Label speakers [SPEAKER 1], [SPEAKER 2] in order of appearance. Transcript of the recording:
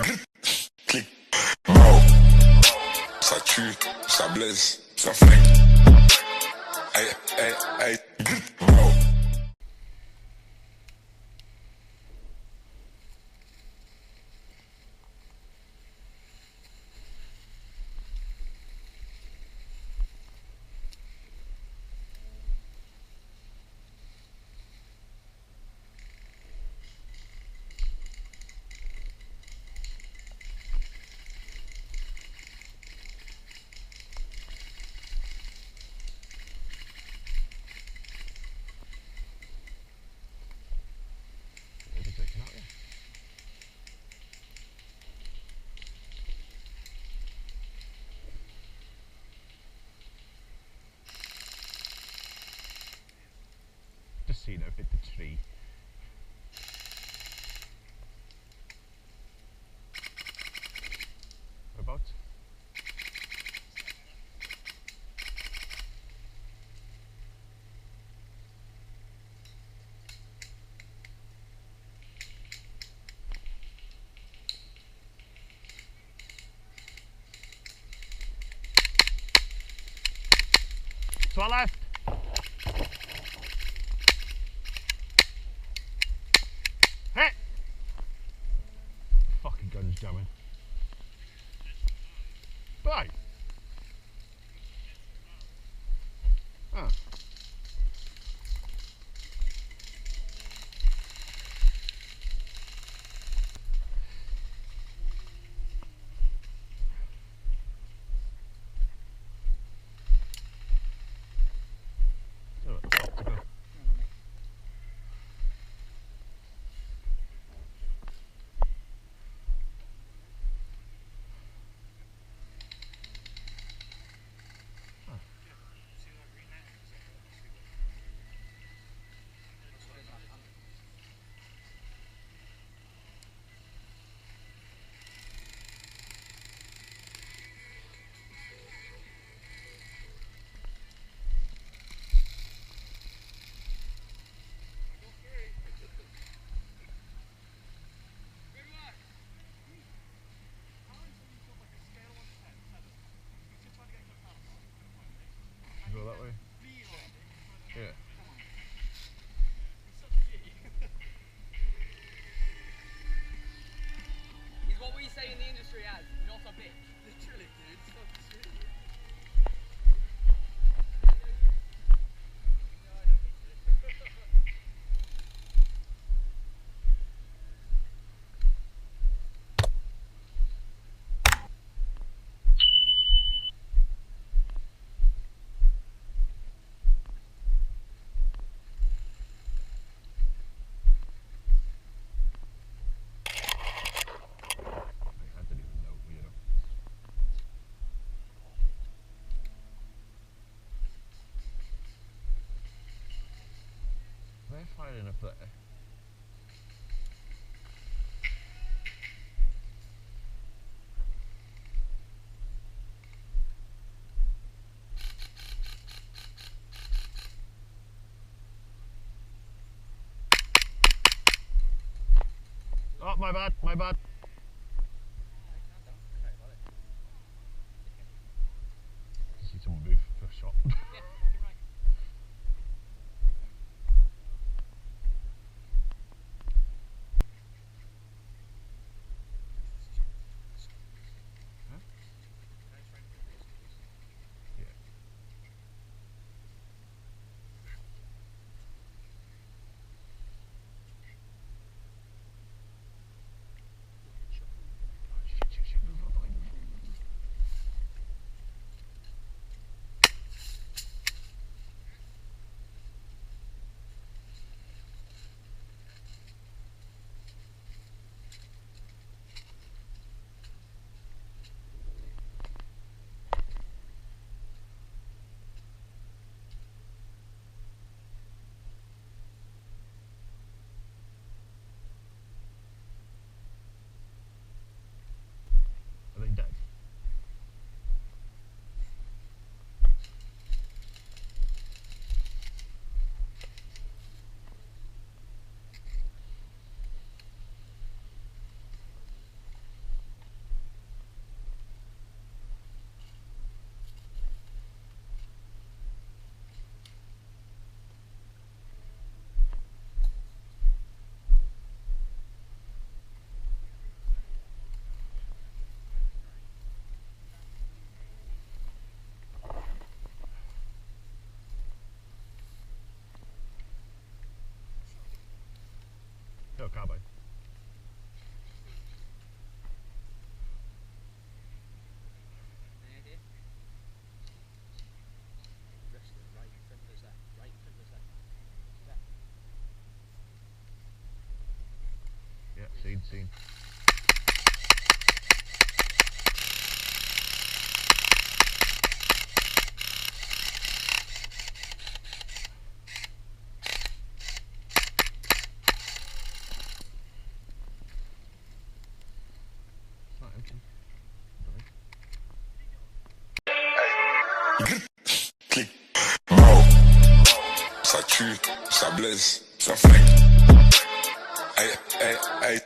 [SPEAKER 1] Clic. Mao. Ça tue, ça blesse, ça flingue. Aïe, aïe, aïe. Mao.
[SPEAKER 2] Just so you know, hit the tree. Whereabouts? To our left. Hey! Fucking gun's jamming. Bye. Ah. So at the top to go. Go that way. Yeah.
[SPEAKER 3] He's what we say in the industry as not a bitch. Literally, dude. It's fucking sweet.
[SPEAKER 2] I didn't even know, you know. They're firing up there. Oh, my bad, my bad. See someone move for a shot. No, carbine.
[SPEAKER 3] Any idea? Wrestling, right in front of us there. Right in front of us there. There.
[SPEAKER 2] Yeah, seen. It's not empty.
[SPEAKER 1] Clic, mao. Ça tue, ça blesse, ça flingue. Aïe, aïe, aïe.